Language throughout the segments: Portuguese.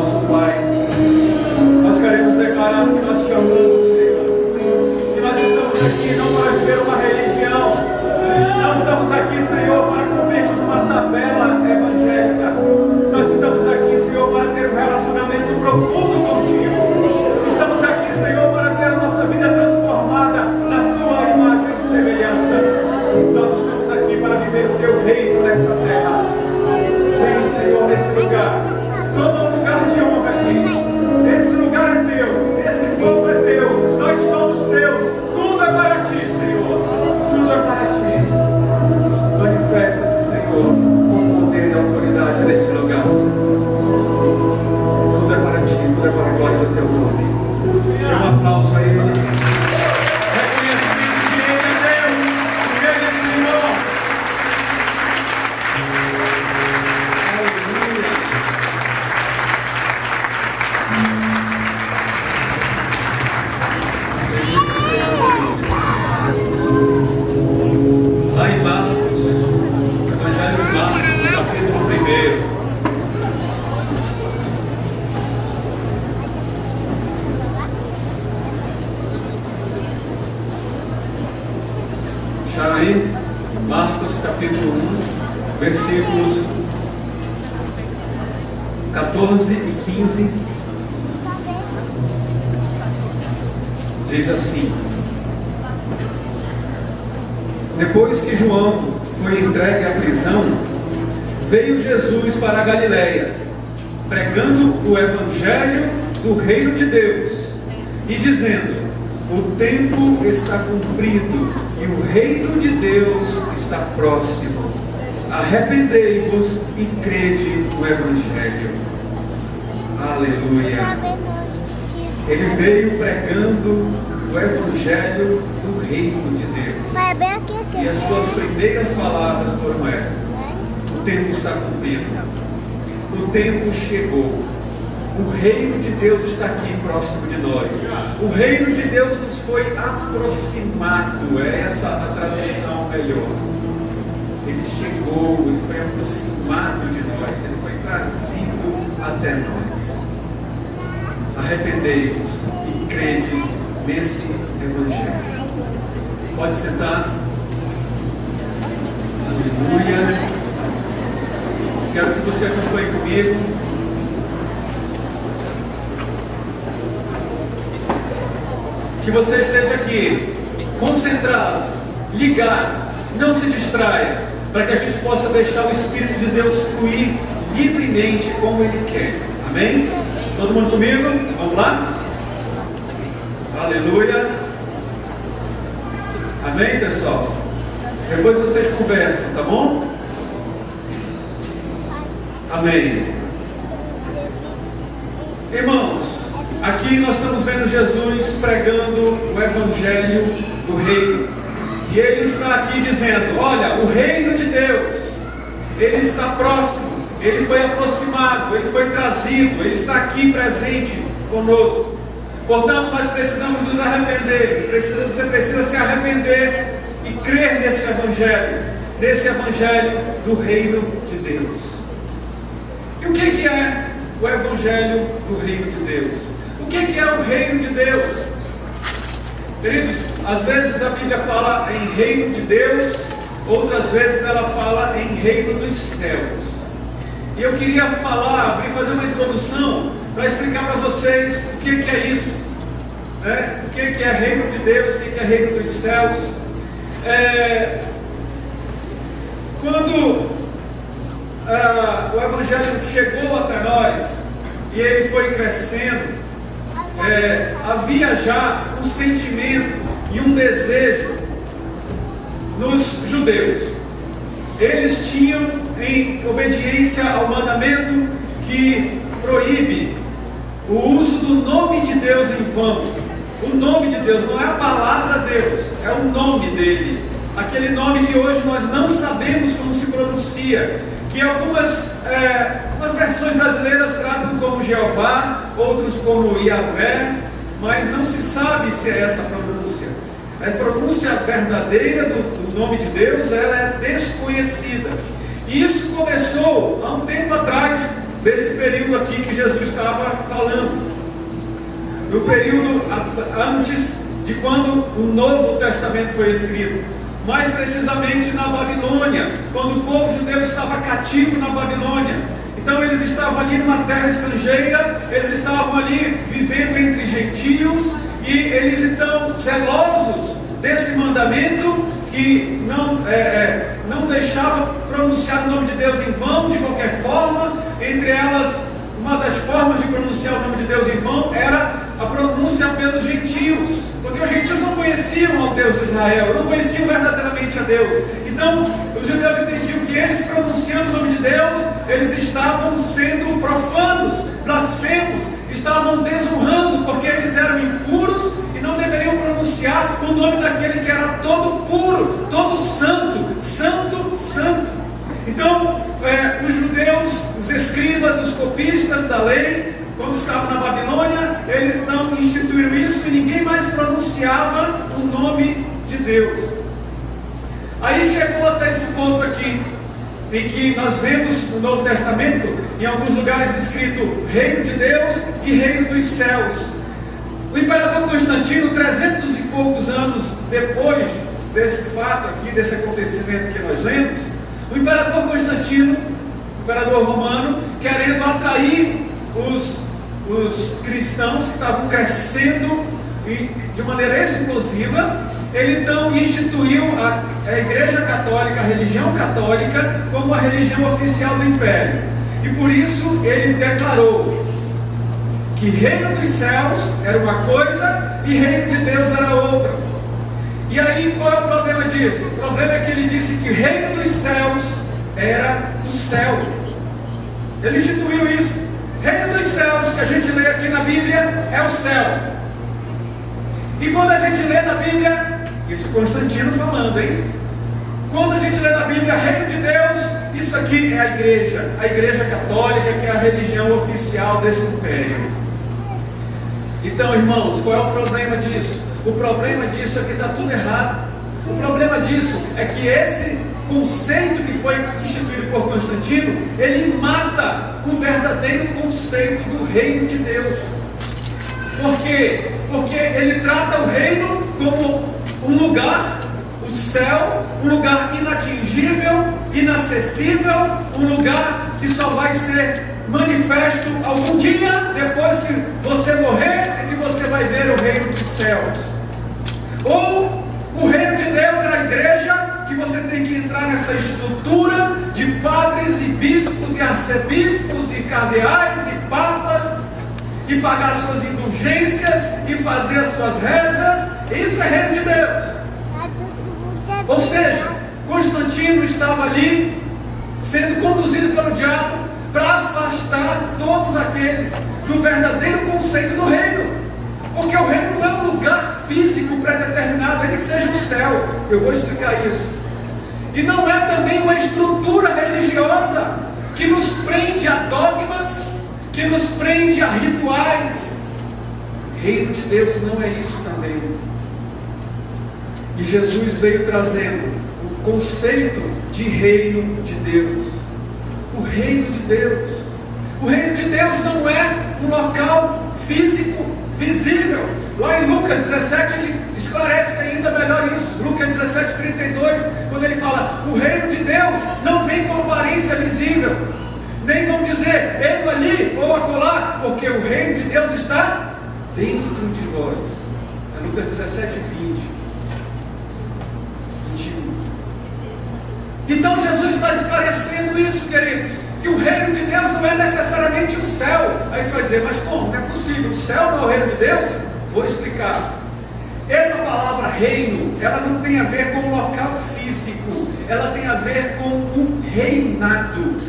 nosso Pai, nós queremos declarar que nós te amamos, Senhor. Que nós estamos aqui não para viver uma religião, não estamos aqui, Senhor, para cumprirmos uma tabela evangélica. Nós estamos aqui, Senhor, para ter um relacionamento profundo contigo. Estamos aqui, Senhor, para ter a nossa vida transformada na tua imagem e semelhança. Nós estamos aqui para viver o teu reino nessa terra. Vem, Senhor, nesse lugar. Toma um lugar de honra aqui. Esse lugar é teu, esse povo é teu, nós somos teus. Tudo é para ti, Senhor. Tudo é para ti. Manifesta-te, Senhor, com poder e autoridade nesse lugar, Senhor. Tudo é para ti, tudo é para a glória do teu nome. Dê um aplauso a Ele. Reconhecendo que Ele é Deus, que Ele é Senhor. Lá em Marcos, Evangelho de Marcos, no capítulo 1. Já aí, Marcos capítulo 1, versículos 14 e 15, diz assim: depois que João foi entregue à prisão, veio Jesus para a Galileia, pregando o evangelho do reino de Deus e dizendo: o tempo está cumprido e o reino de Deus está próximo. Arrependei-vos e crede no evangelho. Aleluia. Ele veio pregando o evangelho do reino de Deus. E as suas primeiras palavras foram essas: o tempo está cumprido, o tempo chegou, o reino de Deus está aqui próximo de nós. O reino de Deus nos foi aproximado. É essa a tradução melhor. Ele chegou, ele foi aproximado de nós, ele foi trazido até nós. Arrependei-vos e crede nesse evangelho. Pode sentar. Aleluia. Quero que você acompanhe comigo. Que você esteja aqui concentrado, ligado, não se distraia, para que a gente possa deixar o Espírito de Deus fluir livremente como Ele quer. Amém? Todo mundo comigo? Vamos lá? Aleluia. Amém, pessoal? Depois vocês conversam, tá bom? Amém. Irmãos, aqui nós estamos vendo Jesus pregando o evangelho do reino. E Ele está aqui dizendo: olha, o reino de Deus, Ele está próximo. Ele foi aproximado, Ele foi trazido, Ele está aqui presente conosco. Portanto, nós precisamos nos arrepender. Você precisa se arrepender e crer nesse evangelho do reino de Deus. E o que é o evangelho do reino de Deus? O que é o reino de Deus? Queridos, às vezes a Bíblia fala em reino de Deus, outras vezes ela fala em reino dos céus. E eu queria fazer uma introdução para explicar para vocês o que é isso, né? O que é reino de Deus, o que é reino dos céus. Quando o Evangelho chegou até nós e ele foi crescendo, havia já um sentimento e um desejo nos judeus. Eles tinham, em obediência ao mandamento que proíbe o uso do nome de Deus em vão. O nome de Deus não é a palavra Deus, é o nome dele. Aquele nome que hoje nós não sabemos como se pronuncia, que algumas versões brasileiras tratam como Jeová, outros como Yahvé, mas não se sabe se é essa a pronúncia. A pronúncia verdadeira do nome de Deus, ela é desconhecida. E isso começou há um tempo atrás, desse período aqui que Jesus estava falando, no período antes de quando o Novo Testamento foi escrito, mais precisamente na Babilônia, quando o povo judeu estava cativo na Babilônia. Então eles estavam ali numa terra estrangeira, eles estavam ali vivendo entre gentios, e eles então, zelosos desse mandamento, que não deixava pronunciar o nome de Deus em vão de qualquer forma. Entre elas, uma das formas de pronunciar o nome de Deus em vão era a pronúncia pelos gentios, porque os gentios não conheciam ao Deus de Israel, não conheciam verdadeiramente a Deus. Então os judeus entendiam que eles, pronunciando o nome de Deus, eles estavam sendo profanos, blasfemos, estavam desonrando, porque eles eram impuros e não deveriam pronunciar o nome daquele que era todo puro, todo santo, santo, santo. Então os judeus, os escribas, os copistas da lei, quando estavam na Babilônia, eles não instituíram isso e ninguém mais pronunciava o nome de Deus. Aí chegou até esse ponto aqui, em que nós vemos no Novo Testamento, em alguns lugares escrito Reino de Deus e Reino dos Céus. O imperador Constantino, 300 e poucos anos depois desse fato aqui, desse acontecimento que nós lemos, o imperador Constantino, imperador romano, querendo atrair os cristãos que estavam crescendo de maneira explosiva, ele então instituiu a Igreja Católica, a religião católica, como a religião oficial do Império. E por isso ele declarou que Reino dos Céus era uma coisa e Reino de Deus era outra. E aí qual é o problema disso? O problema é que ele disse que Reino dos Céus era o céu. Ele instituiu isso. Reino dos Céus, que a gente lê aqui na Bíblia, é o céu. E quando a gente lê na Bíblia, isso Constantino falando, hein? Quando a gente lê na Bíblia Reino de Deus, isso aqui é a Igreja Católica, que é a religião oficial desse império. Então, irmãos, qual é o problema disso? O problema disso é que está tudo errado. O problema disso é que esse conceito que foi instituído por Constantino, ele mata o verdadeiro conceito do reino de Deus. Por quê? Porque ele trata o reino como um lugar, o céu, um lugar inatingível, inacessível, um lugar que só vai ser manifesto algum dia, depois que você morrer, é que você vai ver o reino dos céus. Ou o reino de Deus é a igreja, que você tem que entrar nessa estrutura de padres e bispos e arcebispos e cardeais e papas, e pagar suas indulgências e fazer as suas rezas. Isso é reino de Deus. Ou seja, Constantino estava ali sendo conduzido pelo diabo para afastar todos aqueles do verdadeiro conceito do reino. Porque o reino não é um lugar físico pré-determinado, ele seja o céu. Eu vou explicar isso. E não é também uma estrutura religiosa que nos prende a dogmas, que nos prende a rituais. Reino de Deus não é isso também. E Jesus veio trazendo o conceito de reino de Deus. O reino de Deus. O reino de Deus não é um local físico, visível. Lá em Lucas 17 ele esclarece ainda melhor isso. Lucas 17:32, quando ele fala: o reino de Deus não vem com aparência visível, nem vão dizer ele ali ou acolá, porque o reino de Deus está dentro de vós. É Lucas 17:20, 21. Então Jesus está esclarecendo isso, queridos, que o reino de Deus não é necessariamente o céu. Aí você vai dizer: mas como? Não é possível, o céu não é o reino de Deus? Vou explicar. Essa palavra reino, ela não tem a ver com o local físico, ela tem a ver com o reinado.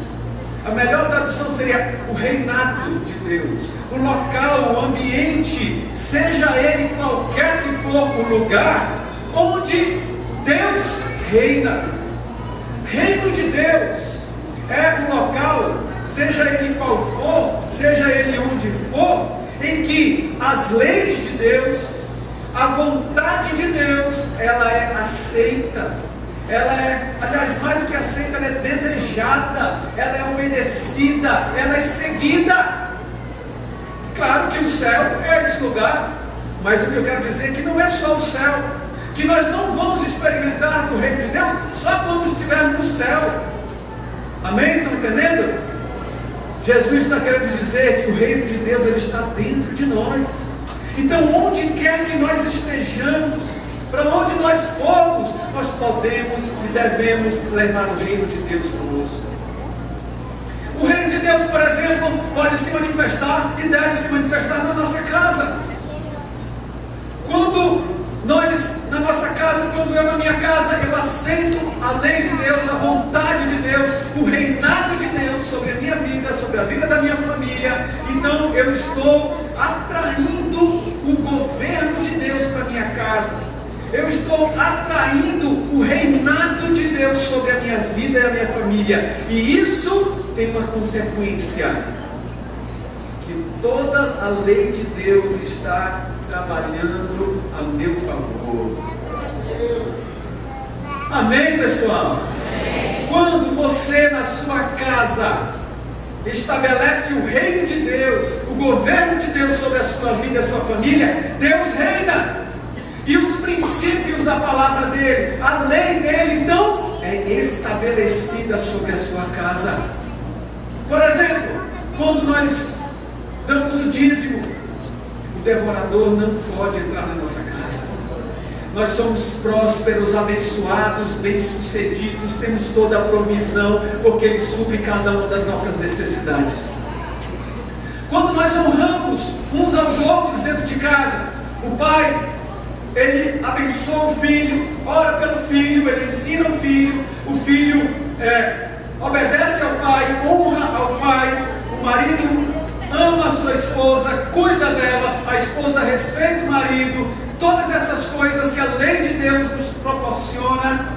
A melhor tradução seria o reinado de Deus. O local, o ambiente, seja ele qualquer que for o lugar onde Deus reina. Reino de Deus é um local, seja ele qual for, seja ele onde for, em que as leis de Deus, a vontade de Deus, ela é aceita, ela é, aliás, mais do que aceita, ela é desejada, ela é obedecida, ela é seguida. Claro que o céu é esse lugar, mas o que eu quero dizer é que não é só o céu, que nós não vamos experimentar do reino de Deus só quando estivermos no céu. Amém? Estão entendendo? Jesus está querendo dizer que o reino de Deus ele está dentro de nós. Então, onde quer que nós estejamos, para onde nós formos, nós podemos e devemos levar o reino de Deus conosco. O reino de Deus, por exemplo, pode se manifestar e deve se manifestar na nossa casa. Quando nós, na nossa casa, quando eu na minha casa, eu aceito a lei de Deus, a vontade de Deus, o reinado de Deus sobre a minha vida, sobre a vida da minha família, então eu estou atraindo o governo de Deus para a minha casa. Eu estou atraindo o reinado de Deus sobre a minha vida e a minha família. E isso tem uma consequência, que toda a lei de Deus está trabalhando a meu favor. Amém, pessoal? Amém. Quando você na sua casa estabelece o reino de Deus, o governo de Deus sobre a sua vida e a sua família, Deus reina. E os princípios da palavra dele, a lei dele, então, é estabelecida sobre a sua casa. Por exemplo, quando nós damos o dízimo, o devorador não pode entrar na nossa casa. Nós somos prósperos, abençoados, bem-sucedidos, temos toda a provisão, porque Ele supre cada uma das nossas necessidades. Quando nós honramos uns aos outros dentro de casa, o pai, ele abençoa o filho, ora pelo filho, ele ensina o filho obedece ao pai, honra ao pai, o marido ama a sua esposa, cuida dela, a esposa respeita o marido, todas essas coisas que a lei de Deus nos proporciona.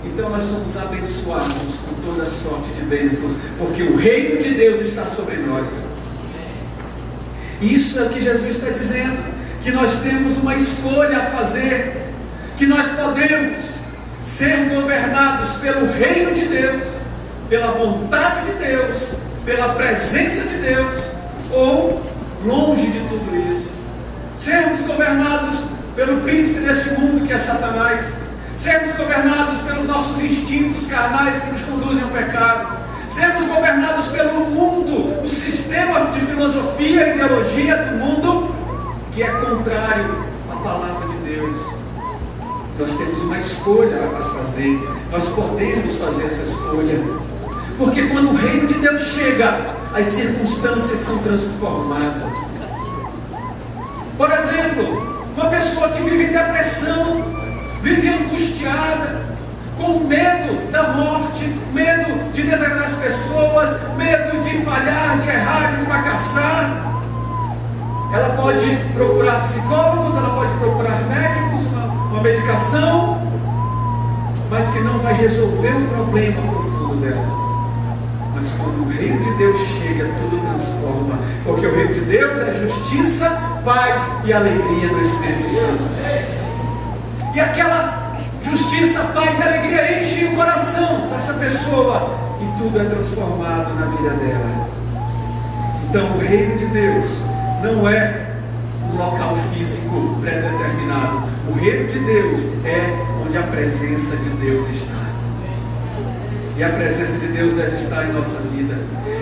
Então nós somos abençoados com toda sorte de bênçãos, porque o reino de Deus está sobre nós. E isso é o que Jesus está dizendo, que nós temos uma escolha a fazer, que nós podemos ser governados pelo reino de Deus, pela vontade de Deus, pela presença de Deus, ou longe de tudo isso, sermos governados pelo príncipe deste mundo que é Satanás, sermos governados pelos nossos instintos carnais que nos conduzem ao pecado, sermos governados pelo mundo, o sistema de filosofia e ideologia do mundo que é contrário à palavra de Deus. Nós temos uma escolha a fazer, nós podemos fazer essa escolha, porque quando o reino de Deus chega, as circunstâncias são transformadas. Por exemplo, uma pessoa que vive em depressão, vive angustiada, com medo da morte, medo de desagradar as pessoas, medo de falhar, de errar, de fracassar, ela pode procurar psicólogos, ela pode procurar médicos, uma medicação, mas que não vai resolver o problema profundo dela. Mas quando o reino de Deus chega, tudo transforma, porque o reino de Deus é justiça, paz e alegria no Espírito Santo. E aquela justiça, paz e alegria enche o coração dessa pessoa, e tudo é transformado na vida dela. Então o reino de Deus não é um local físico pré-determinado. O reino de Deus é onde a presença de Deus está. E a presença de Deus deve estar em nossa vida.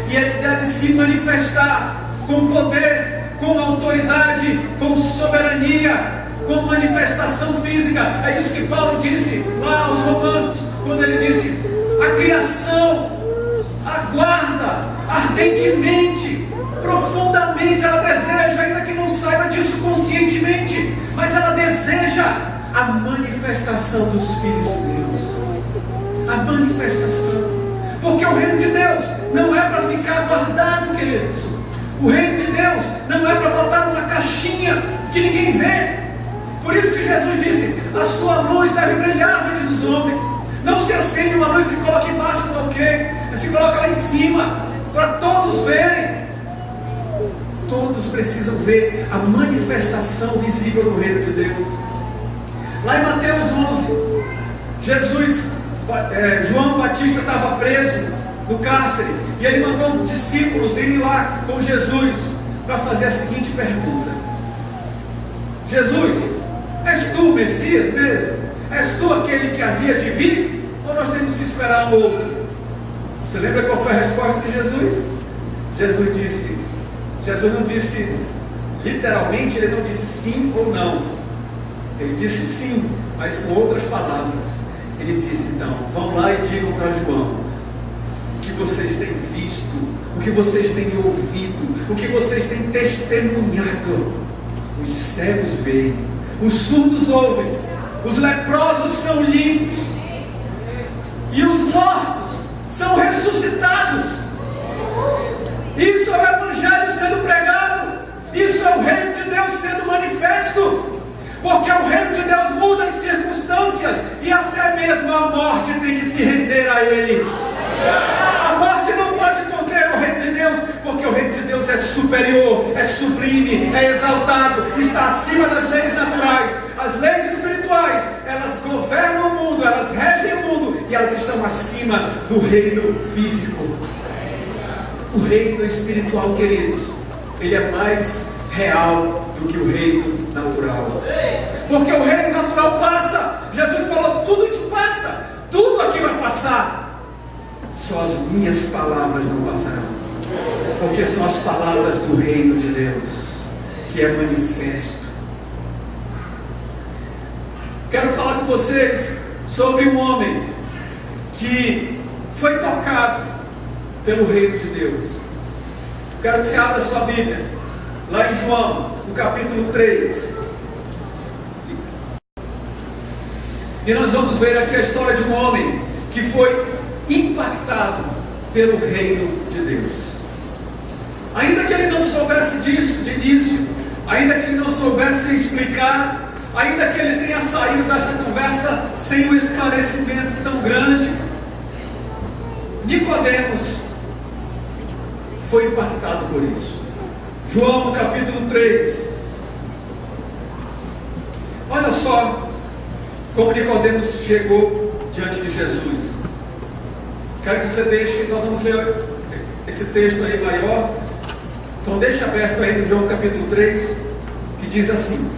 E Ele deve se manifestar com poder, com autoridade, com soberania, com manifestação física. É isso que Paulo disse lá aos Romanos, quando ele disse: a criação aguarda ardentemente, profundamente, ela deseja, ainda que não saiba disso conscientemente, mas ela deseja a manifestação dos filhos de Deus. A manifestação, porque o reino de Deus não é para ficar guardado, queridos. O reino de Deus não é para botar numa caixinha que ninguém vê. Por isso que Jesus disse: a sua luz deve brilhar diante dos homens. Não se acende uma luz e se coloca embaixo do alqueire, se coloca lá em cima, para todos verem. Todos precisam ver a manifestação visível do reino de Deus. Lá em Mateus 11, Jesus João Batista estava preso no cárcere, e ele mandou discípulos irem lá com Jesus para fazer a seguinte pergunta: Jesus, és tu o Messias mesmo? És tu aquele que havia de vir? Ou nós temos que esperar um outro? Você lembra qual foi a resposta de Jesus? Jesus não disse literalmente, ele não disse sim ou não. Ele disse sim, mas com outras palavras. Ele disse então: vão lá e digam para João o que vocês têm visto, o que vocês têm ouvido, o que vocês têm testemunhado. Os cegos veem, os surdos ouvem, os leprosos são limpos, e os mortos são ressuscitados. Isso é o Evangelho sendo pregado, isso é o reino de Deus sendo manifesto, porque o reino de Deus muda as circunstâncias, e até mesmo a morte tem que se render a Ele. A morte não pode conter o reino de Deus, porque o reino de Deus é superior, é sublime, é exaltado, está acima das leis naturais. As leis espirituais, elas governam o mundo, elas regem o mundo, e elas estão acima do reino físico. O reino espiritual, queridos, ele é mais real do que o reino natural, porque o reino natural passa. Jesus falou: tudo isso passa, tudo aqui vai passar, só as minhas palavras não passarão, porque são as palavras do reino de Deus que é manifesto. Quero falar com vocês sobre um homem que foi tocado pelo reino de Deus. Quero que você abra sua Bíblia lá em João, no capítulo 3. E nós vamos ver aqui a história de um homem que foi impactado pelo reino de Deus. Ainda que ele não soubesse disso de início, ainda que ele não soubesse explicar, ainda que ele tenha saído dessa conversa sem um esclarecimento tão grande, Nicodemos foi impactado por isso. João, no capítulo 3. Olha só como Nicodemos chegou diante de Jesus. Quero que você deixe, nós vamos ler esse texto aí maior. Então deixa aberto aí no João capítulo 3, que diz assim: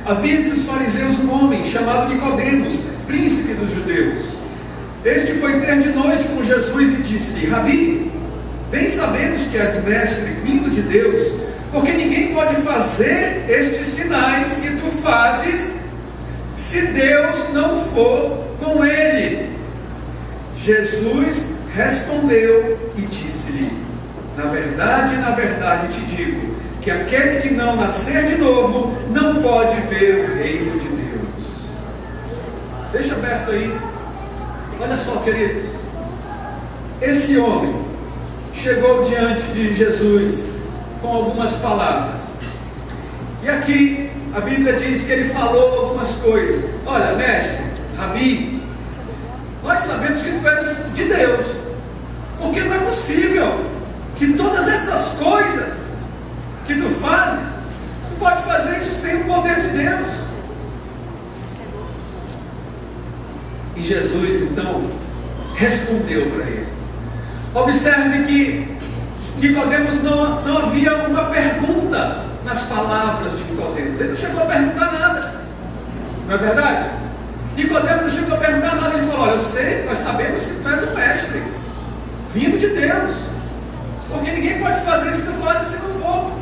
havia entre os fariseus um homem chamado Nicodemos, príncipe dos judeus. Este foi ter de noite com Jesus e disse-lhe: Rabi, bem sabemos que és mestre vindo de Deus, porque ninguém pode fazer estes sinais que tu fazes, se Deus não for com ele. Jesus respondeu e disse-lhe: na verdade te digo, que aquele que não nascer de novo, não pode ver o reino de Deus. Deixa aberto aí. Olha só, queridos, esse homem chegou diante de Jesus com algumas palavras, e aqui a Bíblia diz que ele falou algumas coisas. Olha, mestre, Rabi, nós sabemos que tu és de Deus, porque não é possível que todas essas coisas que tu fazes, tu pode fazer isso sem o poder de Deus. E Jesus então respondeu para ele. Observe que Nicodemos não havia uma pergunta nas palavras de Nicodemos. Ele não chegou a perguntar nada, não é verdade? Nicodemos não chegou a perguntar nada. Ele falou: olha, eu sei, nós sabemos que tu és um mestre vindo de Deus, porque ninguém pode fazer isso que tu fazes se não for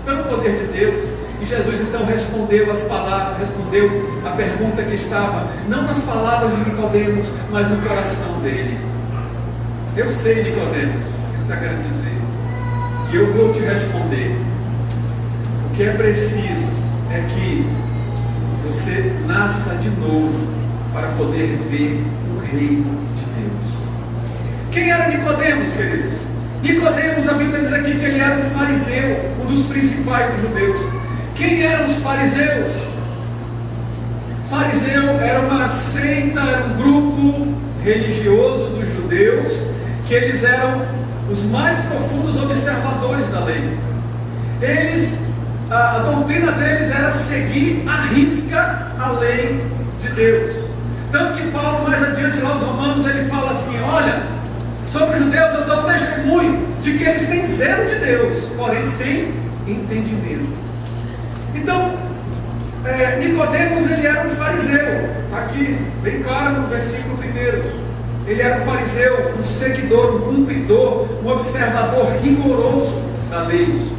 pelo poder de Deus. E Jesus então respondeu as palavras, respondeu a pergunta que estava não nas palavras de Nicodemos, mas no coração dele. Eu sei, Nicodemos, o que você está querendo dizer, e eu vou te responder. O que é preciso é que você nasça de novo para poder ver o reino de Deus. Quem era Nicodemos, queridos? Nicodemos, a Bíblia diz aqui que ele era um fariseu, um dos principais dos judeus. Quem eram os fariseus? Fariseu era uma seita, era um grupo religioso dos judeus, que eles eram os mais profundos observadores da lei. A doutrina deles era seguir à risca a lei de Deus. Tanto que Paulo, mais adiante lá aos Romanos, ele fala assim: olha, sobre os judeus eu dou testemunho de que eles têm zelo de Deus, porém sem entendimento. Então, Nicodemos, ele era um fariseu, está aqui bem claro no versículo 1. Ele era um fariseu, um seguidor, um cumpridor, um observador rigoroso da lei.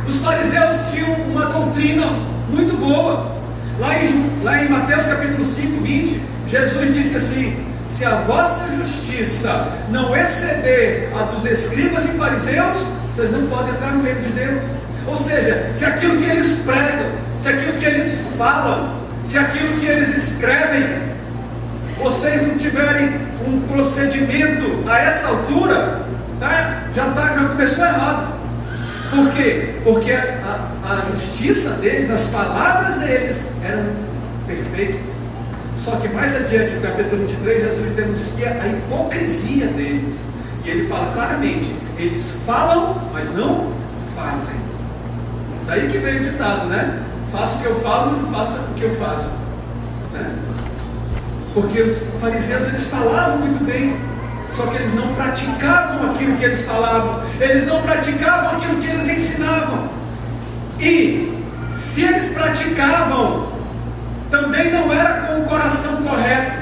Os fariseus tinham uma doutrina muito boa. Lá em Mateus capítulo 5, 20, Jesus disse assim: se a vossa justiça não exceder a dos escribas e fariseus, vocês não podem entrar no reino de Deus. Ou seja, se aquilo que eles pregam, se aquilo que eles falam, se aquilo que eles escrevem, vocês não tiverem um procedimento a essa altura, já começou errado. Por quê? Porque a justiça deles, as palavras deles eram perfeitas. Só que mais adiante, no capítulo 23, Jesus denuncia a hipocrisia deles. E ele fala claramente: eles falam, mas não fazem. Daí que veio o ditado, né? Faça o que eu falo, não faça o que eu faço, né? Porque os fariseus, eles falavam muito bem, só que eles não praticavam aquilo que eles falavam, eles não praticavam aquilo que eles ensinavam. E se eles praticavam, também não era com o coração correto,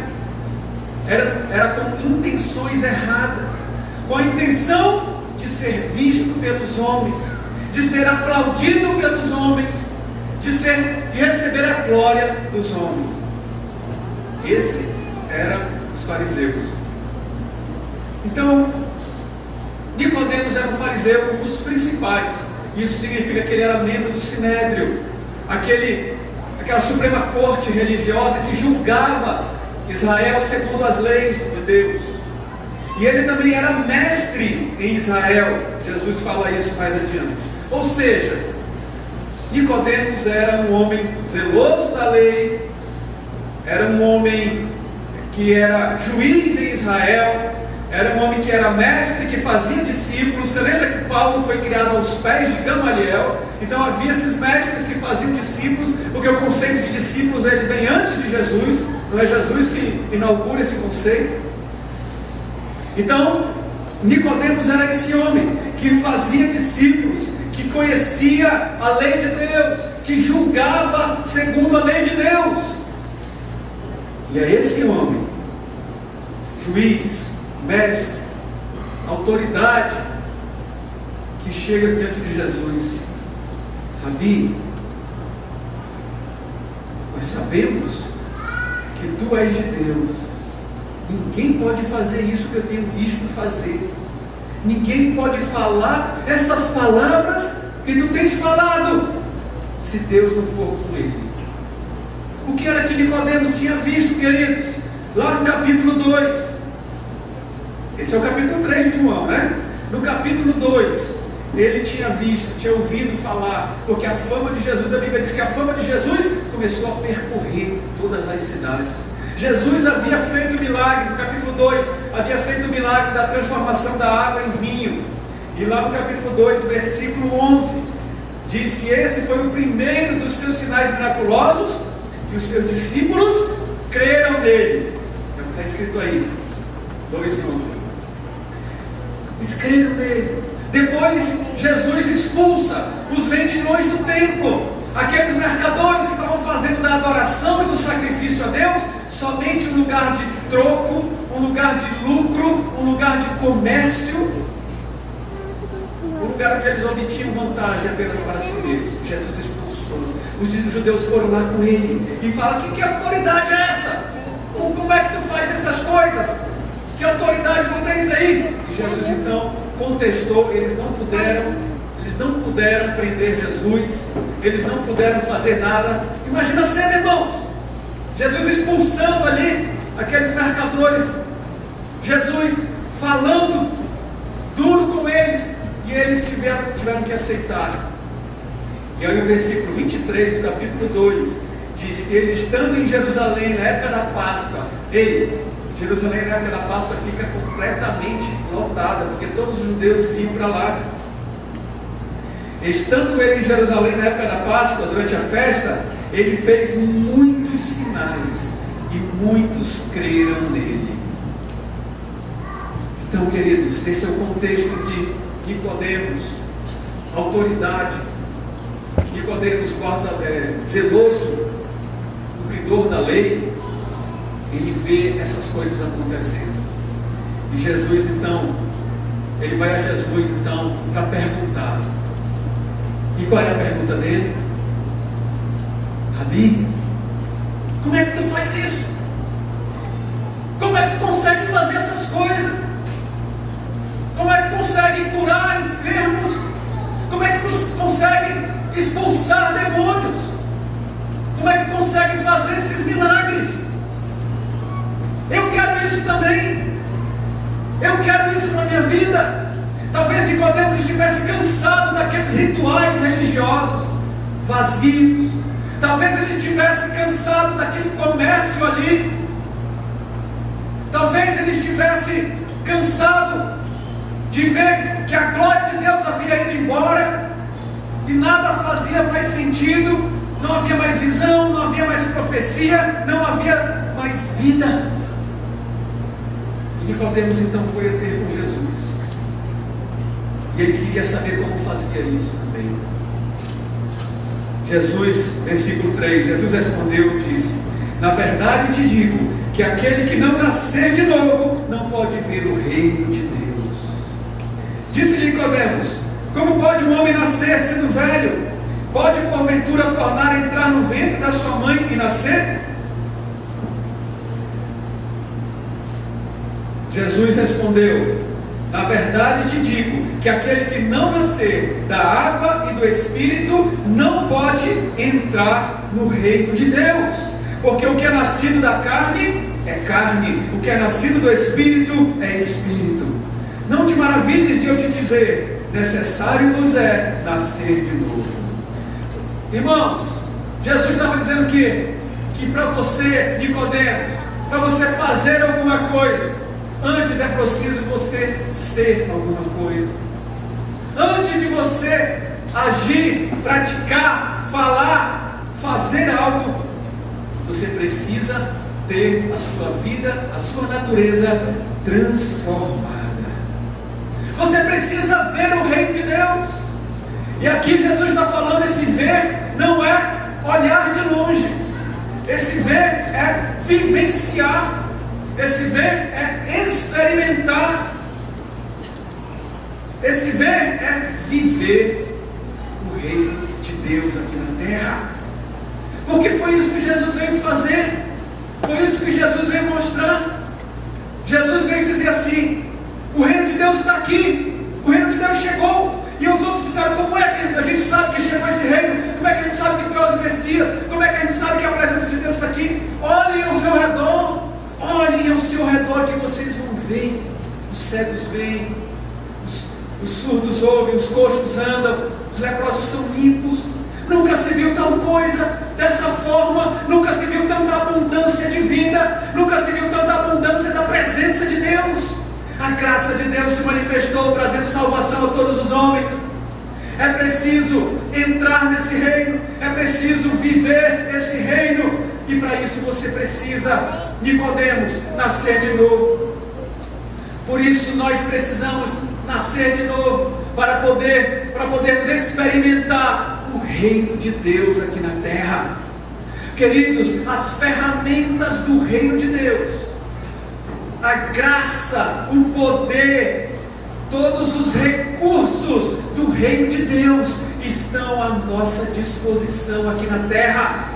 era com intenções erradas, com a intenção de ser visto pelos homens, de ser aplaudido pelos homens, de receber a glória dos homens. Esse eram os fariseus. Então, Nicodemos era um fariseu, um dos principais. Isso significa que ele era membro do Sinédrio, aquela suprema corte religiosa que julgava Israel segundo as leis de Deus. E ele também era mestre em Israel. Jesus fala isso mais adiante. Ou seja, Nicodemos era um homem zeloso da lei, era um homem que era juiz em Israel, era um homem que era mestre, que fazia discípulos. Você lembra que Paulo foi criado aos pés de Gamaliel? Então havia esses mestres que faziam discípulos, porque o conceito de discípulos ele vem antes de Jesus, não é Jesus que inaugura esse conceito. Então, Nicodemos era esse homem que fazia discípulos, que conhecia a lei de Deus, que julgava segundo a lei de Deus. E é esse homem, juiz, mestre, autoridade, que chega diante de Jesus: Rabi, nós sabemos que tu és de Deus, ninguém pode fazer isso que eu tenho visto fazer, ninguém pode falar essas palavras que tu tens falado, se Deus não for com ele. O que era que Nicodemos tinha visto, queridos? Lá no capítulo 2, esse é o capítulo 3 de João, né? No capítulo 2, ele tinha visto, tinha ouvido falar, porque a fama de Jesus, a Bíblia diz que a fama de Jesus começou a percorrer todas as cidades. Jesus havia feito o milagre, no capítulo 2, havia feito o milagre da transformação da água em vinho. E lá no capítulo 2, versículo 11, diz que esse foi o primeiro dos seus sinais miraculosos, e os seus discípulos creram nele. É o que está escrito aí, 2:11. Eles creram nele. Depois Jesus expulsa os vendilhões do templo, aqueles mercadores que estavam fazendo da adoração e do sacrifício a Deus somente um lugar de troco, um lugar de lucro, um lugar de comércio, um lugar onde eles obtinham vantagem apenas para si mesmos. Jesus expulsou. Os judeus foram lá com ele e falam: que autoridade é essa? Como é que tu faz essas coisas? Que autoridade tu tens aí? E Jesus então contestou. Eles não puderam prender Jesus, eles não puderam fazer nada. Imagina a cena, irmãos, Jesus expulsando ali aqueles mercadores, Jesus falando duro com eles, e eles tiveram que aceitar. E aí o versículo 23 do capítulo 2 diz que ele, estando em Jerusalém na época da Páscoa, Jerusalém na época da Páscoa fica completamente lotada, porque todos os judeus iam para lá. Estando ele em Jerusalém na época da Páscoa, durante a festa, ele fez muitos sinais e muitos creram nele. Então, queridos, esse é o contexto de Nicodemos, autoridade. Nicodemos, zeloso, cumpridor da lei. Ele vê essas coisas acontecendo. E Jesus, então, ele vai a Jesus, então, para perguntar. E qual é a pergunta dele? Rabi, como é que tu faz isso? Como é que tu consegue fazer essas coisas? Como é que consegue curar enfermos? Como é que consegue expulsar demônios? Como é que consegue fazer esses milagres? Eu quero isso também. Eu quero isso na minha vida. Talvez Nicodemos estivesse cansado daqueles rituais religiosos vazios. Talvez ele estivesse cansado daquele comércio ali. Talvez ele estivesse cansado de ver que a glória de Deus havia ido embora e nada fazia mais sentido. Não havia mais visão, não havia mais profecia, não havia mais vida. E Nicodemos então foi a ter com Jesus. E ele queria saber como fazia isso também. Jesus, versículo 3, Jesus respondeu e disse: na verdade te digo que aquele que não nascer de novo não pode ver o reino de Deus. Disse-lhe Nicodemos: como pode um homem nascer sendo velho? Pode porventura tornar a entrar no ventre da sua mãe e nascer? Jesus respondeu: na verdade te digo que aquele que não nascer da água e do Espírito não pode entrar no reino de Deus. Porque o que é nascido da carne é carne, o que é nascido do Espírito é Espírito. Não te maravilhes de eu te dizer: necessário vos é nascer de novo. Irmãos, Jesus estava dizendo que para você, Nicodemos, para você fazer alguma coisa, antes é preciso você ser alguma coisa. Antes de você agir, praticar, falar, fazer algo, você precisa ter a sua vida, a sua natureza transformada. Você precisa ver o reino de Deus. E aqui Jesus está falando, esse ver não é olhar de longe. Esse ver é vivenciar. Esse ver é experimentar. Esse ver é viver o reino de Deus aqui na terra. Porque foi isso que Jesus veio fazer. Foi isso que Jesus veio mostrar. Jesus veio dizer assim: o reino de Deus está aqui. O reino de Deus chegou. E os outros disseram: como é que a gente sabe que chegou esse reino? Como é que a gente sabe que trouxe o Messias? Como é que a gente sabe que a presença de Deus está aqui? Olhem ao seu redor. Olhem ao seu redor que vocês vão ver. Os cegos veem, os surdos ouvem, os coxos andam, os leprosos são limpos. Nunca se viu tal coisa dessa forma. Nunca se viu tanta abundância de vida. Nunca se viu tanta abundância da presença de Deus. A graça de Deus se manifestou, trazendo salvação a todos os homens. É preciso entrar nesse reino. É preciso viver esse reino. E para isso você precisa, Nicodemos, nascer de novo. Por isso nós precisamos nascer de novo, para podermos experimentar o reino de Deus aqui na terra. Queridos, as ferramentas do reino de Deus, a graça, o poder, todos os recursos do reino de Deus estão à nossa disposição aqui na terra.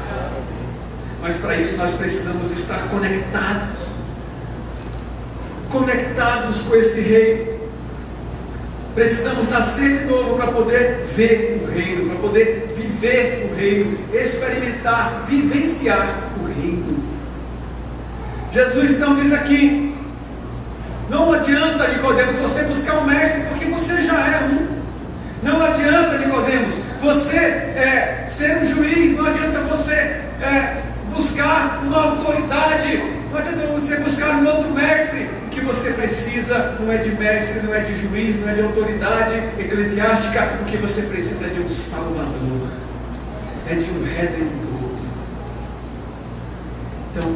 Mas para isso nós precisamos estar conectados com esse reino. Precisamos nascer de novo para poder ver o reino, para poder viver o reino, experimentar, vivenciar o reino. Jesus então diz aqui: não adianta, Nicodemos, você buscar um mestre, porque você já é um. Não adianta, Nicodemos, você ser um juiz. Não adianta você buscar uma autoridade. Não adianta você buscar um outro mestre. O que você precisa não é de mestre, não é de juiz, não é de autoridade eclesiástica. O que você precisa é de um Salvador, é de um Redentor. Então,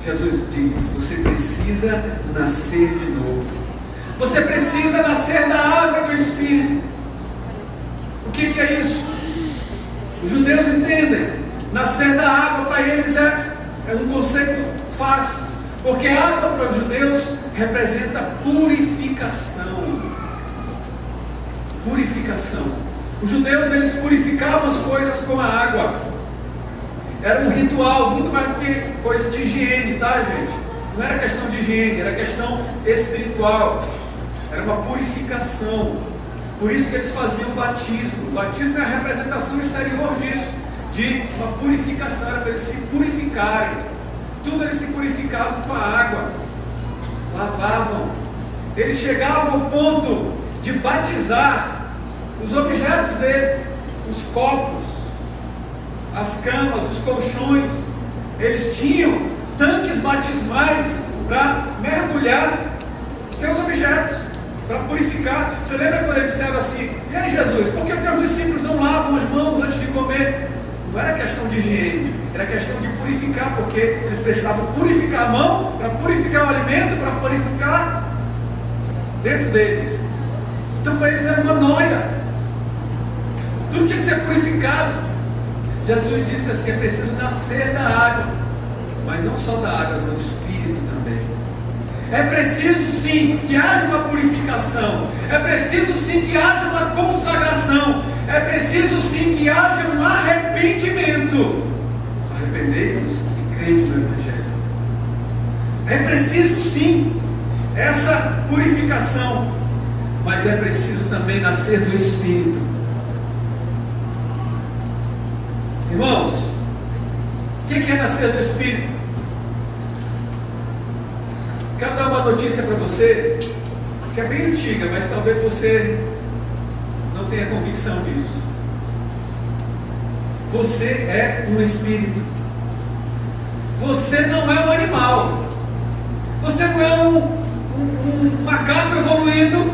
Jesus diz: você precisa nascer de novo. Você precisa nascer da água e do Espírito. O que é isso? Os judeus entendem. Nascer da água para eles é um conceito fácil. Porque a água para os judeus representa purificação. Purificação. Os judeus, eles purificavam as coisas com a água. Era um ritual, muito mais do que coisa de higiene, tá, gente? Não era questão de higiene, era questão espiritual. Era uma purificação. Por isso que eles faziam o batismo. O batismo é a representação exterior disso, de uma purificação, era para eles se purificarem. Tudo eles se purificavam com a água, lavavam. Eles chegavam ao ponto de batizar os objetos deles, os copos, as camas, os colchões. Eles tinham tanques batismais para mergulhar seus objetos, para purificar. Você lembra quando eles disseram assim: e aí, Jesus, por que os teus discípulos não lavam as mãos antes de comer? Não era questão de higiene, era questão de purificar, porque eles precisavam purificar a mão, para purificar o alimento, para purificar dentro deles. Então para eles era uma noia. Tudo tinha que ser purificado. Jesus disse assim: é preciso nascer da água, mas não só da água, do Espírito também. É preciso sim que haja uma purificação. É preciso sim que haja uma consagração. É preciso sim que haja um arrependimento. Arrependei-vos e crede no Evangelho. É preciso sim essa purificação, mas é preciso também nascer do Espírito. Irmãos, o que é nascer do Espírito? Quero dar uma notícia para você, que é bem antiga, mas talvez você não tenha convicção disso. Você é um espírito. Você não é um animal. Você não é um macaco evoluído.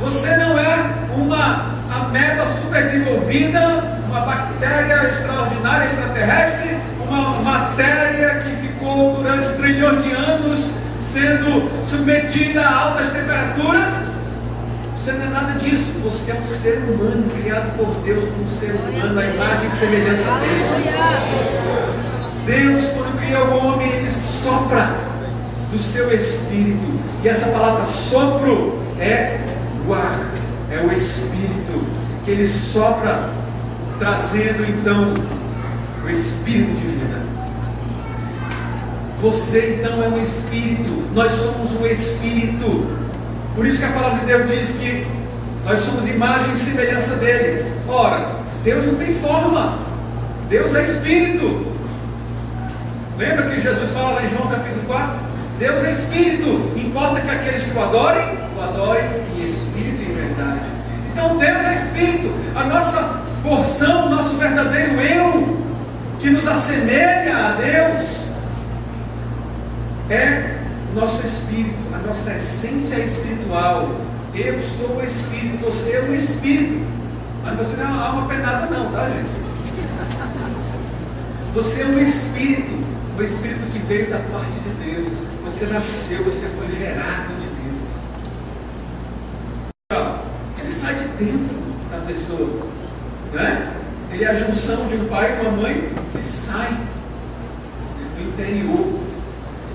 Você não é uma ameba super desenvolvida, uma bactéria extraordinária, extraterrestre, uma matéria que ficou durante trilhões de anos sendo submetida a altas temperaturas. Você não é nada disso. Você é um ser humano, criado por Deus como ser humano, a imagem e semelhança dele. Deus, quando cria o homem, ele sopra do seu espírito. E essa palavra sopro é guar, é o espírito que ele sopra, trazendo então o espírito de vida. Você então é um espírito. Nós somos um espírito. Por isso que a palavra de Deus diz que nós somos imagem e semelhança dele. Ora, Deus não tem forma. Deus é espírito. Lembra que Jesus fala lá em João capítulo 4? Deus é espírito. Importa que aqueles que o adorem em espírito e em verdade. Então Deus é espírito. A nossa porção, o nosso verdadeiro eu, que nos assemelha a Deus, é nosso espírito, a nossa essência espiritual. Eu sou o espírito, você é o espírito. Mas você não é uma penada não, tá, gente? Você é um espírito, o espírito que veio da parte de Deus. Você nasceu, você foi gerado de Deus. Ele sai de dentro da pessoa, né? Ele é a junção de um pai e uma mãe que sai do interior.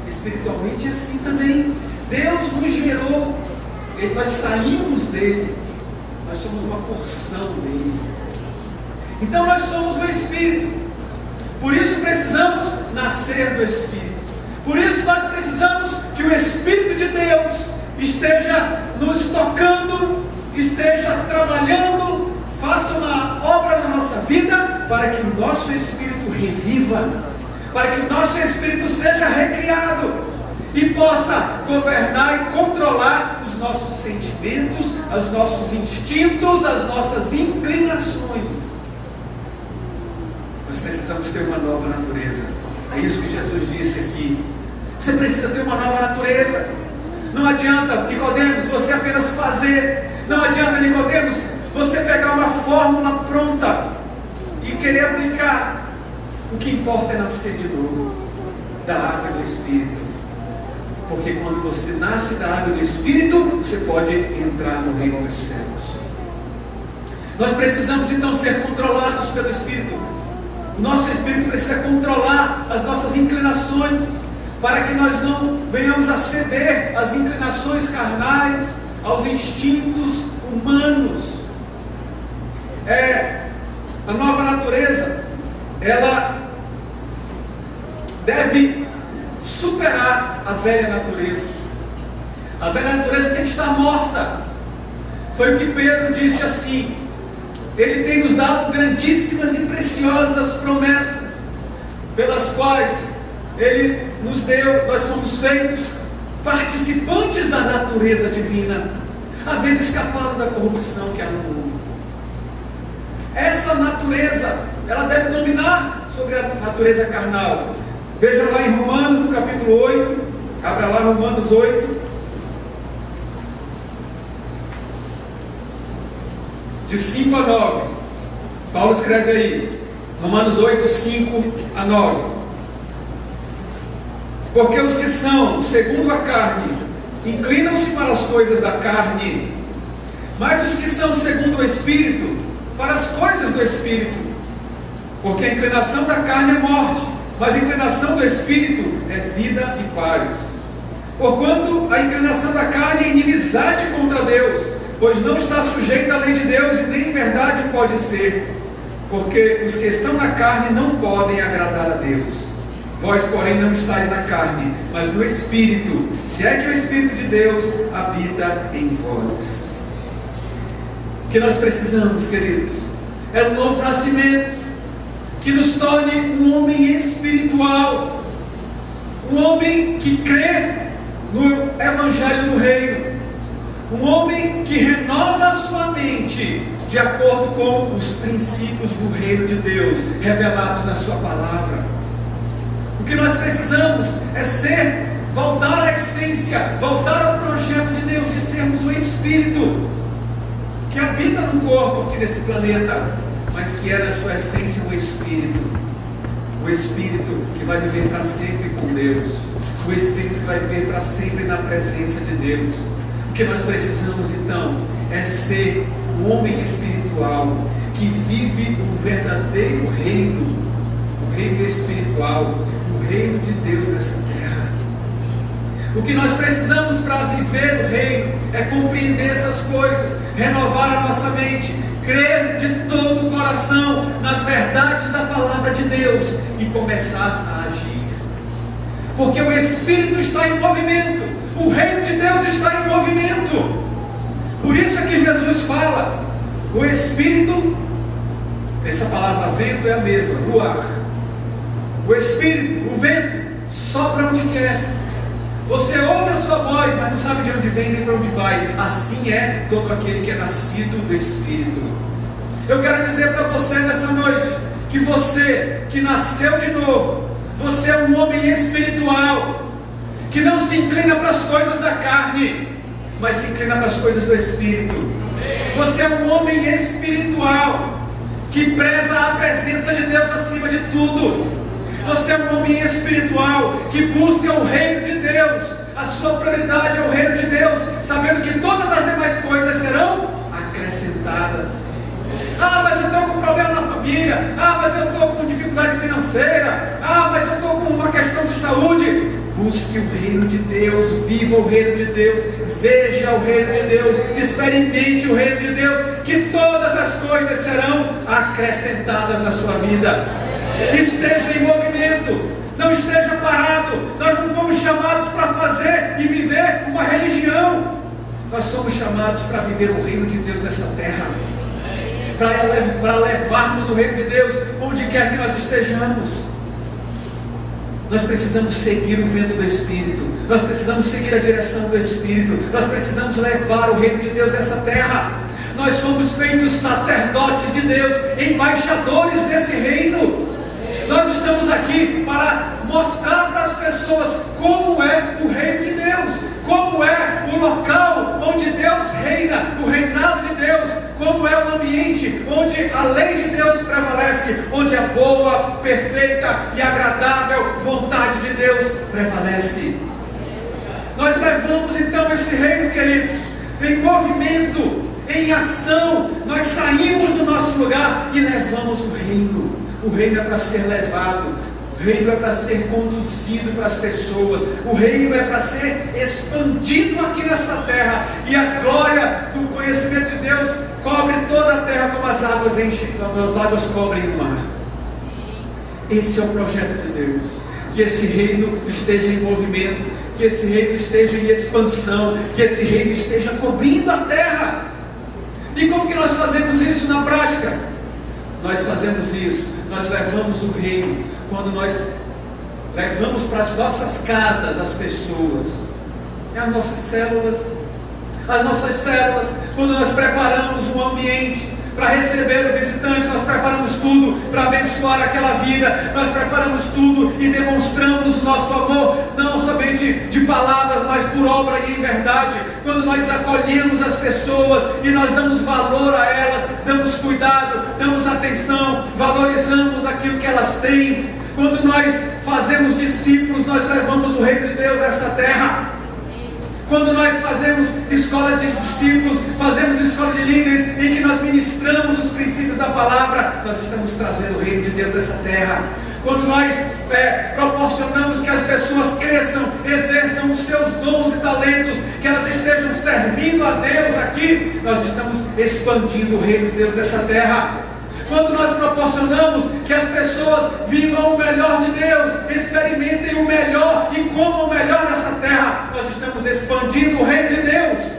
Espiritualmente é assim também. Deus nos gerou, nós saímos dele, nós somos uma porção dele. Então nós somos o Espírito. Por isso precisamos nascer do Espírito. Por isso nós precisamos que o Espírito de Deus esteja nos tocando, esteja trabalhando, faça uma obra na nossa vida, para que o nosso Espírito reviva, para que o nosso espírito seja recriado e possa governar e controlar os nossos sentimentos, os nossos instintos, as nossas inclinações. Nós precisamos ter uma nova natureza. É isso que Jesus disse aqui. Você precisa ter uma nova natureza. Não adianta, Nicodemos, você apenas fazer. Não adianta, Nicodemos, você pegar uma fórmula pronta e querer aplicar. O que importa é nascer de novo. da água e do Espírito. Porque quando você nasce da água e do Espírito, você pode entrar no reino dos céus. Nós precisamos então ser controlados pelo Espírito. O nosso Espírito precisa controlar as nossas inclinações, para que nós não venhamos a ceder às inclinações carnais, aos instintos humanos. A nova natureza, ela deve superar a velha natureza. A velha natureza tem que estar morta. Foi o que Pedro disse assim: Ele tem nos dado grandíssimas e preciosas promessas, pelas quais Ele nos deu, nós somos feitos participantes da natureza divina, havendo escapado da corrupção que há no mundo. Essa natureza, ela deve dominar sobre a natureza carnal. Veja lá em Romanos, no capítulo 8, abra lá Romanos 8, de 5 a 9, Paulo escreve aí, Romanos 8, 5 a 9, porque os que são segundo a carne, inclinam-se para as coisas da carne, mas os que são segundo o Espírito, para as coisas do Espírito, porque a inclinação da carne é morte, mas a inclinação do Espírito é vida e paz. Porquanto a inclinação da carne é inimizade contra Deus, pois não está sujeita à lei de Deus, e nem em verdade pode ser, porque os que estão na carne não podem agradar a Deus. Vós, porém, não estáis na carne, mas no Espírito, se é que o Espírito de Deus habita em vós. O que nós precisamos, queridos, é um novo nascimento, que nos torne um homem espiritual, um homem que crê no Evangelho do Reino, um homem que renova a sua mente de acordo com os princípios do Reino de Deus, revelados na sua palavra. O que nós precisamos é voltar à essência, voltar ao projeto de Deus, de sermos o Espírito que habita no corpo aqui nesse planeta, mas que é na sua essência o Espírito que vai viver para sempre com Deus, o Espírito que vai viver para sempre na presença de Deus. O que nós precisamos então é ser um homem espiritual que vive um verdadeiro reino, o reino espiritual, o reino de Deus nessa terra. O que nós precisamos para viver o reino é compreender essas coisas, renovar a nossa mente, crer de todo o coração nas verdades da palavra de Deus e começar a agir. Porque o Espírito está em movimento, o reino de Deus está em movimento. Por isso é que Jesus fala, o Espírito, essa palavra vento é a mesma, ruach. O Espírito, o vento, sopra onde quer. Você ouve a sua voz, mas não sabe de onde vem nem para onde vai. Assim é todo aquele que é nascido do Espírito. Eu quero dizer para você nessa noite, que você que nasceu de novo, você é um homem espiritual, que não se inclina para as coisas da carne, mas se inclina para as coisas do Espírito. Você é um homem espiritual, que preza a presença de Deus acima de tudo. Você é um homem espiritual que busca o reino de Deus. A sua prioridade é o reino de Deus, sabendo que todas as demais coisas serão acrescentadas. Ah, mas eu estou com problema na família. Ah, mas eu estou com dificuldade financeira. Ah, mas eu estou com uma questão de saúde. Busque o reino de Deus, viva o reino de Deus, veja o reino de Deus, experimente o reino de Deus, que todas as coisas serão acrescentadas na sua vida. Esteja em movimento, não esteja parado. Nós não fomos chamados para fazer e viver uma religião, nós somos chamados para viver o reino de Deus nessa terra, para levarmos o reino de Deus onde quer que nós estejamos. Nós precisamos seguir o vento do Espírito, nós precisamos seguir a direção do Espírito, nós precisamos levar o reino de Deus nessa terra. Nós fomos feitos sacerdotes de Deus, embaixadores desse reino. Nós estamos aqui para mostrar para as pessoas como é o reino de Deus, como é o local onde Deus reina, o reinado de Deus, como é o ambiente onde a lei de Deus prevalece. prevalece, onde a boa, perfeita e agradável vontade de Deus prevalece. Nós levamos então esse reino, queridos, em movimento, em ação. Nós saímos do nosso lugar e levamos o reino. O reino é para ser levado, o reino é para ser conduzido para as pessoas, o reino é para ser expandido aqui nessa terra, e a glória do conhecimento de Deus cobre toda a terra como as águas enchem, como as águas cobrem o mar. Esse é o projeto de Deus, que esse reino esteja em movimento, que esse reino esteja em expansão, que esse reino esteja cobrindo a terra. E como que nós fazemos isso na prática? Nós fazemos isso, nós levamos o reino quando nós levamos para as nossas casas as pessoas, as nossas células, quando nós preparamos um ambiente para receber o visitante, nós preparamos tudo para abençoar aquela vida, nós preparamos tudo e demonstramos o nosso amor, não somente de palavras, mas por obra e em verdade. Quando nós acolhemos as pessoas e nós damos valor a elas, damos cuidado, damos atenção, valorizamos aquilo que elas têm. Quando nós fazemos discípulos, nós levamos o reino de Deus a essa terra. Quando nós fazemos escola de discípulos, fazemos escola de líderes, em que nós ministramos os princípios da palavra, nós estamos trazendo o reino de Deus a essa terra. Quando nós proporcionamos que as pessoas cresçam, exerçam os seus dons e talentos, que elas estejam servindo a Deus aqui, nós estamos expandindo o reino de Deus dessa terra. Quando nós proporcionamos que as pessoas vivam o melhor de Deus, experimentem o melhor e comam o melhor nessa terra, nós estamos expandindo o reino de Deus.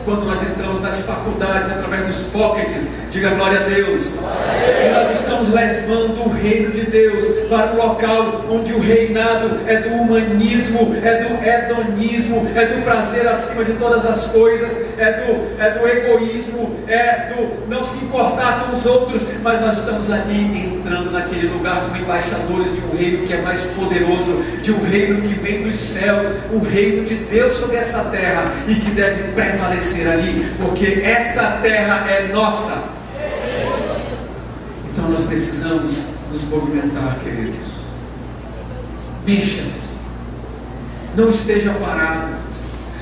Quando nós entramos nas faculdades através dos pockets, diga glória a Deus, e nós estamos levando o reino de Deus para um local onde o reinado é do humanismo, é do hedonismo, é do prazer acima de todas as coisas, é do egoísmo, é do não se importar com os outros, mas nós estamos ali entrando naquele lugar como embaixadores de um reino que é mais poderoso, de um reino que vem dos céus, o reino de Deus sobre essa terra e que deve prevalecer ali, porque essa terra é nossa. Então nós precisamos nos movimentar, queridos. Mexa-se, não esteja parado,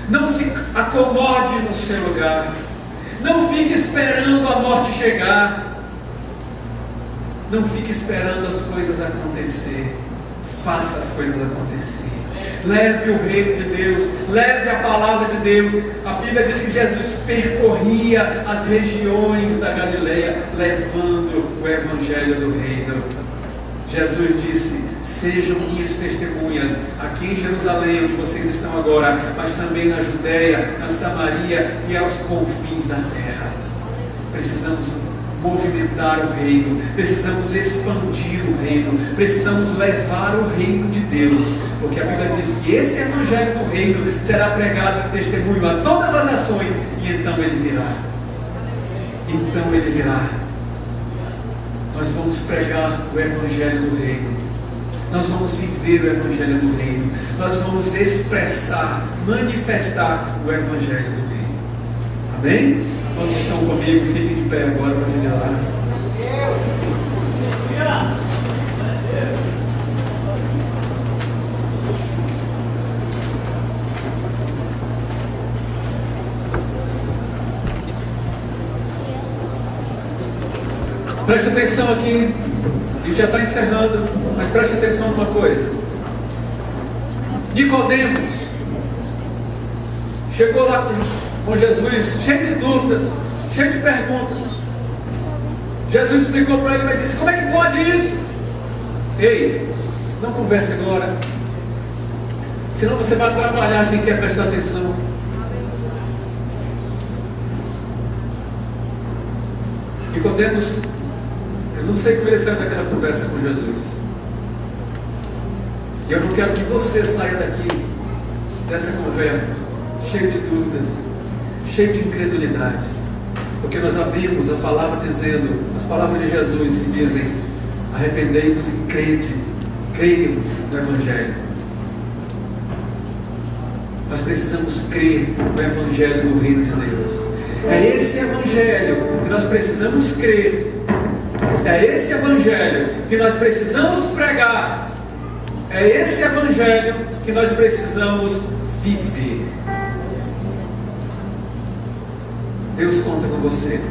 não se acomode no seu lugar, não fique esperando a morte chegar, não fique esperando as coisas acontecer, faça as coisas acontecer. Leve o reino de Deus, leve a palavra de Deus. A Bíblia diz que Jesus percorria as regiões da Galileia, levando o evangelho do reino. Jesus disse: sejam minhas testemunhas aqui em Jerusalém, onde vocês estão agora, mas também na Judeia, na Samaria e aos confins da terra. Precisamos movimentar o reino, precisamos expandir o reino, precisamos levar o reino de Deus, porque a Bíblia diz que esse evangelho do reino será pregado em testemunho a todas as nações, e então ele virá. Então ele virá. Nós vamos pregar o evangelho do reino, nós vamos viver o evangelho do reino, nós vamos expressar, manifestar o evangelho do reino. Amém? Quantos estão comigo? Fiquem de pé agora para a gente orar. Preste atenção aqui. A gente já está encerrando, mas preste atenção numa coisa. Nicodemos chegou lá com Jesus, cheio de dúvidas, cheio de perguntas. Jesus explicou para ele, mas disse: como é que pode isso? Ei, não converse agora, senão você vai trabalhar quem quer prestar atenção. Nicodemos, eu não sei como ele saiu daquela conversa com Jesus, e eu não quero que você saia daqui dessa conversa cheio de dúvidas, cheio de incredulidade, porque nós abrimos a palavra dizendo, as palavras de Jesus que dizem: arrependei-vos e creiam no Evangelho. Nós precisamos crer no Evangelho do Reino de Deus. É esse Evangelho que nós precisamos crer, É esse evangelho que nós precisamos pregar. É esse evangelho que nós precisamos viver. Deus conta com você.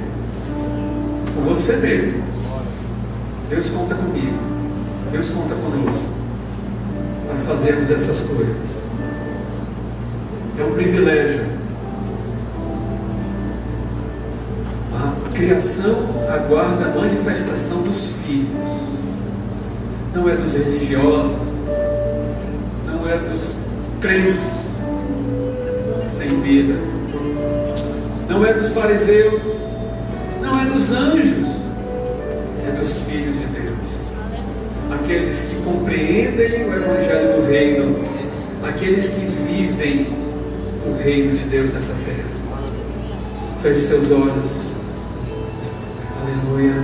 Com você mesmo. Deus conta comigo. Deus conta conosco. Para fazermos essas coisas. É um privilégio. A criação aguarda a manifestação dos filhos. Não é dos religiosos, não é dos crentes sem vida, não é dos fariseus, não é dos anjos, é dos filhos de Deus, aqueles que compreendem o evangelho do reino, aqueles que vivem o reino de Deus nessa terra. Feche seus olhos. Aleluia.